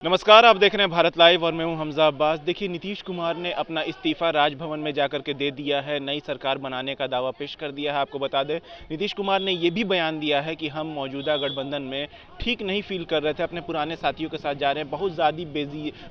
नमस्कार, आप देख रहे हैं भारत लाइव और मैं हूं हमजा अब्बास। देखिए, नीतीश कुमार ने अपना इस्तीफा राजभवन में जाकर के दे दिया है, नई सरकार बनाने का दावा पेश कर दिया है। आपको बता दें, नीतीश कुमार ने ये भी बयान दिया है कि हम मौजूदा गठबंधन में ठीक नहीं फील कर रहे थे, अपने पुराने साथियों के साथ जा रहे हैं। बहुत ज़्यादा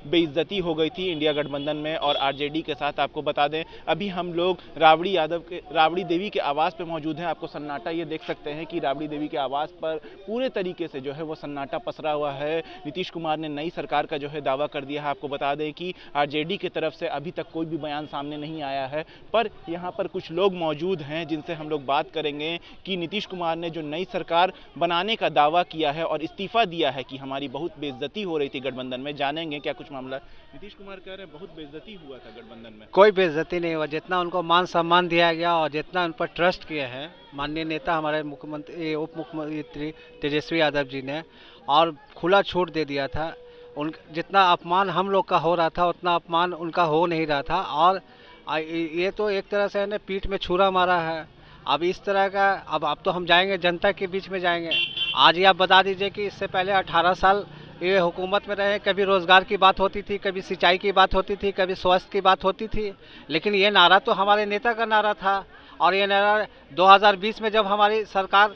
बेइज्जती हो गई थी इंडिया गठबंधन में और आरजेडी के साथ। आपको बता दें, अभी हम लोग राबड़ी देवी के आवास पर मौजूद हैं। आपको सन्नाटा ये देख सकते हैं कि राबड़ी देवी के आवास पर पूरे तरीके से जो है वो सन्नाटा पसरा हुआ है। नीतीश कुमार ने नई सरकार का जो है दावा कर दिया है। आपको बता दें कि आरजेडी की तरफ से अभी तक कोई भी बयान सामने नहीं आया है, पर यहाँ पर कुछ लोग मौजूद हैं जिनसे हम लोग बात करेंगे कि नीतीश कुमार ने जो नई सरकार बनाने का दावा किया है और इस्तीफा दिया है कि हमारी बहुत बेइज्जती हो रही थी गठबंधन में। जानेंगे क्या कुछ मामला। नीतीश कुमार कह रहे हैं बहुत बेइज्जती हुआ था गठबंधन में। कोई बेइज्जती नहीं हुआ, जितना उनको मान सम्मान दिया गया और जितना उन पर ट्रस्ट किए हैं माननीय नेता हमारे मुख्यमंत्री उप मुख्यमंत्री तेजस्वी यादव जी ने, और खुला छूट दे दिया था। उन जितना अपमान हम लोग का हो रहा था उतना अपमान उनका हो नहीं रहा था। और ये तो एक तरह से पीठ में छुरा मारा है। अब इस तरह का अब तो हम जाएंगे, जनता के बीच में जाएंगे। आज ही आप बता दीजिए कि इससे पहले 18 साल ये हुकूमत में रहे, कभी रोजगार की बात होती थी, कभी सिंचाई की बात होती थी, कभी स्वास्थ्य की बात होती थी, लेकिन ये नारा तो हमारे नेता का नारा था। और ये नारा 2020 में जब हमारी सरकार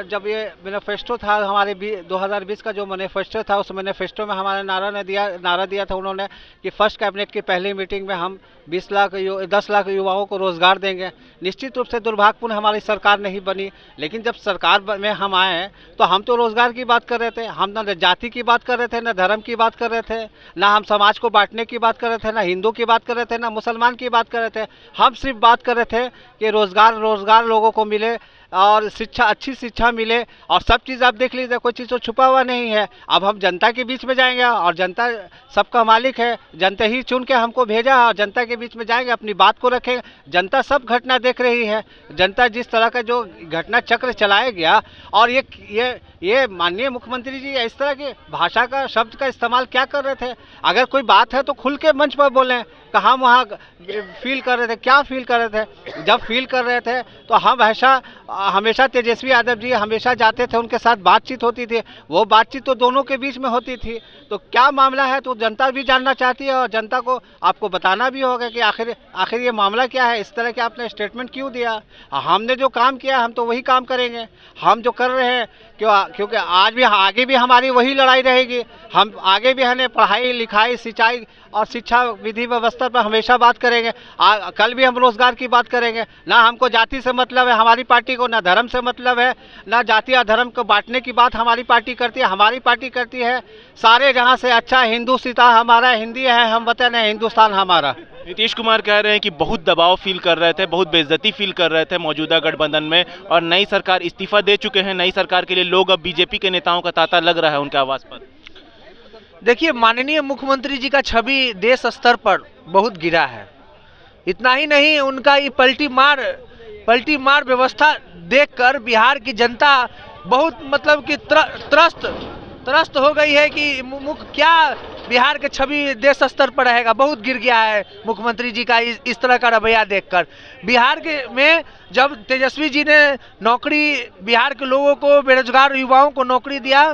जब ये मैनिफेस्टो था हमारे 2020 का जो मैनिफेस्टो था, उस मैनिफेस्टो में हमारे नारा दिया था उन्होंने कि फर्स्ट कैबिनेट की पहली मीटिंग में हम 10 लाख युवाओं को रोजगार देंगे। निश्चित रूप से दुर्भाग्यपूर्ण हमारी सरकार नहीं बनी, लेकिन जब सरकार में हम आए तो हम तो रोजगार की बात कर रहे थे। हम न जाति की बात कर रहे थे, न धर्म की बात कर रहे थे, ना हम समाज को बांटने की बात कर रहे थे, ना हिंदू की बात कर रहे थे, ना मुसलमान की बात कर रहे थे। हम सिर्फ बात कर रहे थे कि रोजगार लोगों को मिले और शिक्षा, अच्छी शिक्षा मिले। और सब चीज़ आप देख लीजिए, कोई चीज़ तो छुपा हुआ नहीं है। अब हम जनता के बीच में जाएंगे और जनता सबका मालिक है, जनता ही चुन के हमको भेजा और जनता के बीच में जाएंगे, अपनी बात को रखेंगे। जनता सब घटना देख रही है। जनता जिस तरह का जो घटना चक्र चलाया गया, और ये माननीय मुख्यमंत्री जी इस तरह की भाषा का शब्द का इस्तेमाल क्या कर रहे थे। अगर कोई बात है तो खुल के मंच पर बोलें। कहाँ वहाँ फील कर रहे थे, क्या फील कर रहे थे। जब फील कर रहे थे तो हम हमेशा तेजस्वी यादव जी हमेशा जाते थे, उनके साथ बातचीत होती थी। वो बातचीत तो दोनों के बीच में होती थी। तो क्या मामला है तो जनता भी जानना चाहती है, और जनता को आपको बताना भी होगा कि आखिर ये मामला क्या है। इस तरह के आपने स्टेटमेंट क्यों दिया। हमने जो काम किया हम तो वही काम करेंगे। हम जो कर रहे हैं क्योंकि आगे भी हमारी वही लड़ाई रहेगी। हम आगे भी हमें पढ़ाई लिखाई, सिंचाई और शिक्षा विधि व्यवस्था पर हमेशा बात करेंगे। कल भी हम रोजगार की बात करेंगे। ना हमको जाति से मतलब है हमारी पार्टी को, ना धर्म से मतलब है, ना जाति या धर्म को बांटने की बात हमारी पार्टी करती है। हमारी पार्टी करती है सारे जहां से अच्छा हिंदू सीता हमारा, हिंदी है हम वतन है हिंदुस्तान हमारा। नीतीश कुमार कह रहे हैं कि बहुत दबाव फील कर रहे थे, बहुत बेइज्जती फील कर रहे थे मौजूदा गठबंधन में, और नई सरकार इस्तीफा दे चुके हैं। नई सरकार के लिए लोग अब बीजेपी के नेताओं का तांता लग रहा है उनके आवास पर। देखिए, माननीय मुख्यमंत्री जी का छवि देश स्तर पर बहुत गिरा है। इतना ही नहीं, उनका ये पलटी मार व्यवस्था देखकर बिहार की जनता बहुत मतलब कि त्रस्त हो गई है कि क्या बिहार के छवि देश स्तर पर रहेगा। बहुत गिर गया है मुख्यमंत्री जी का इस तरह का रवैया देखकर। बिहार के में जब तेजस्वी जी ने नौकरी बिहार के लोगों को, बेरोजगार युवाओं को नौकरी दिया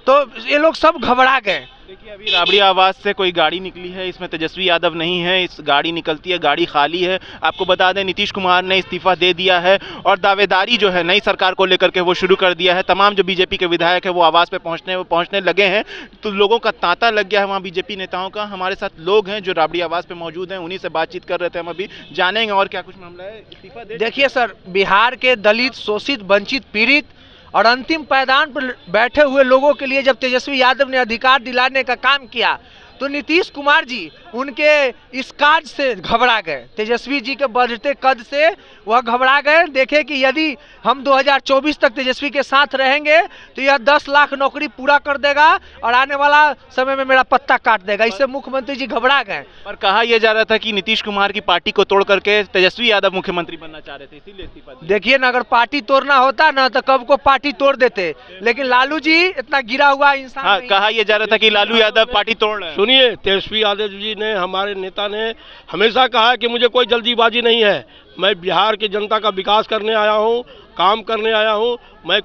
तो ये लोग सब घबरा गए। देखिए, अभी राबड़ी आवास से कोई गाड़ी निकली है, इसमें तेजस्वी यादव नहीं है। इस गाड़ी निकलती है, गाड़ी खाली है। आपको बता दें, नीतीश कुमार ने इस्तीफा दे दिया है और दावेदारी जो है नई सरकार को लेकर के वो शुरू कर दिया है। तमाम जो बीजेपी के विधायक है वो आवास पे पहुंचने लगे हैं। तो लोगों का तांता लग गया है वहाँ बीजेपी नेताओं का। हमारे साथ लोग हैं जो राबड़ी आवास पे मौजूद हैं, उन्हीं से बातचीत कर रहे थे। हम अभी जानेंगे और क्या कुछ मामला है। इस्तीफा देखिए सर, बिहार के दलित, शोषित, वंचित, पीड़ित और अंतिम पायदान पर बैठे हुए लोगों के लिए जब तेजस्वी यादव ने अधिकार दिलाने का काम किया तो नीतीश कुमार जी उनके इस कार्य से घबरा गए। तेजस्वी जी के बढ़ते कद से वह घबरा गए। देखे कि यदि हम 2024 तक तेजस्वी के साथ रहेंगे तो यह 10 लाख नौकरी पूरा कर देगा और आने वाला समय में मेरा पत्ता काट देगा। इससे मुख्यमंत्री जी घबरा गए। पर कहा यह जा रहा था कि नीतीश कुमार की पार्टी को तोड़ करके तेजस्वी यादव मुख्यमंत्री बनना चाह रहे थे, इसीलिए इस्तीफा दिया। देखिए ना, अगर पार्टी तोड़ना होता ना तो कब को पार्टी तोड़ देते, लेकिन लालू जी इतना गिरा हुआ इंसान। हाँ, कहा यह जा रहा था कि लालू यादव पार्टी तोड़ रहे हैं। सुनिए, तेजस्वी यादव जी ने, हमारे नेता ने हमेशा कहा कि मुझे कोई जल्दीबाजी नहीं है, मैं बिहार की जनता का विकास करने आया हूं, काम करने आया हूं। मैं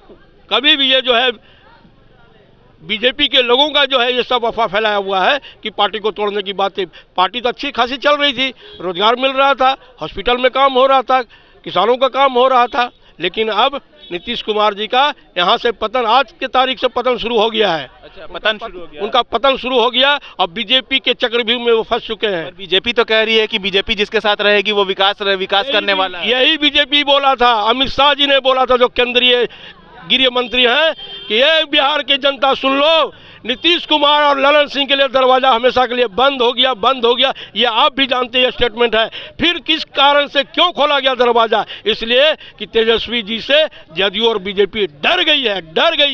कभी भी ये जो है बीजेपी के लोगों का जो है ये सब अफवाह फैलाया हुआ है कि पार्टी को तोड़ने की बातें। पार्टी तो अच्छी खासी चल रही थी, रोजगार मिल रहा था, हॉस्पिटल में काम हो रहा था, किसानों का काम हो रहा था, लेकिन अब नीतीश कुमार जी का यहाँ से पतन, आज के तारीख से पतन शुरू हो गया है। अच्छा, पतन शुरू हो गया, उनका पतन शुरू हो गया। अब बीजेपी के चक्रव्यूह में वो फंस चुके हैं। बीजेपी तो कह रही है कि बीजेपी जिसके साथ रहेगी वो विकास करने वाला है। यही बीजेपी बोला था, अमित शाह जी ने बोला था, जो केंद्रीय गृह मंत्री हैं, कि ये बिहार की जनता सुन लो, नीतीश कुमार और ललन सिंह के लिए दरवाजा हमेशा के लिए बंद हो गया। ये आप भी जानते हैं, स्टेटमेंट है। फिर किस कारण से क्यों खोला गया दरवाजा? इसलिए कि तेजस्वी जी से जदयू और बीजेपी डर गई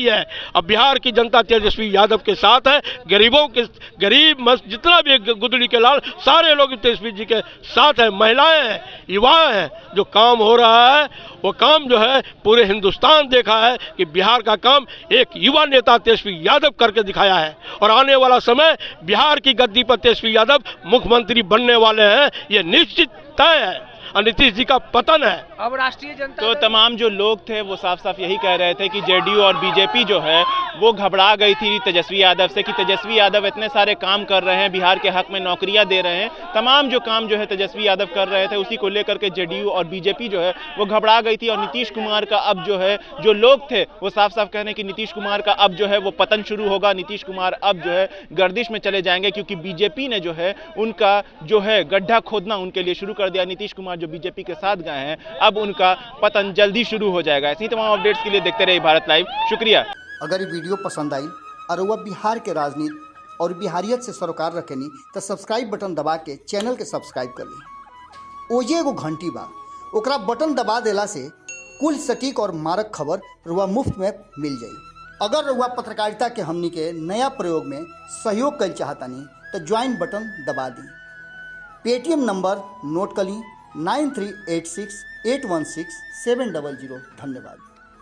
है। अब बिहार की जनता तेजस्वी यादव के साथ है, गरीब जितना भी गुदड़ी के लाल, सारे लोग तेजस्वी जी के साथ है। महिलाएं हैं, युवा हैं। जो काम हो रहा है वो काम जो है पूरे हिंदुस्तान देखा है कि बिहार का काम एक युवा नेता तेजस्वी यादव करके दिखाया है। और आने वाला समय बिहार की गद्दी पर तेजस्वी यादव मुख्यमंत्री बनने वाले हैं, ये निश्चित तय है। और नीतीश जी का पतन है। अब राष्ट्रीय जनता तो तमाम जो लोग थे वो साफ साफ यही कह रहे थे कि जेडीयू और बीजेपी जो है वो घबरा गई थी तेजस्वी यादव से, कि तेजस्वी यादव इतने सारे काम कर रहे हैं, बिहार के हक में नौकरियां दे रहे हैं, तमाम जो काम जो है तेजस्वी यादव कर रहे थे, उसी को लेकर के जेडीयू और बीजेपी जो है वो घबरा गई थी। और नीतीश कुमार का अब जो है, जो लोग थे वो साफ साफ कह रहे हैं कि नीतीश कुमार का अब जो है वो पतन शुरू होगा। नीतीश कुमार अब जो है गर्दिश में चले जाएंगे, क्योंकि बीजेपी ने जो है उनका जो है गड्ढा खोदना उनके लिए शुरू कर दिया। नीतीश कुमार जो बीजेपी के साथ गए हैं, अब उनका पतन जल्दी शुरू हो जाएगा। ऐसी तमाम अपडेट्स के लिए देखते रहिए भारत लाइव। शुक्रिया। अगर ये वीडियो पसंद आई और वह बिहार के राजनीति और बिहारियत से सरोकार रखेनी तो सब्सक्राइब बटन दबा के चैनल के सब्सक्राइब कर ली। ओजे एगो घंटी बा, ओकरा बटन दबा देला से कुल सटीक और मारक खबर रुआ मुफ्त में मिल जाई। अगर रुआ पत्रकारिता के हमनी के नया प्रयोग में सहयोग कर चाहतानी तो ज्वाइन बटन दबा दी। पेटीएम नंबर नोट कर ली 9386816700। धन्यवाद।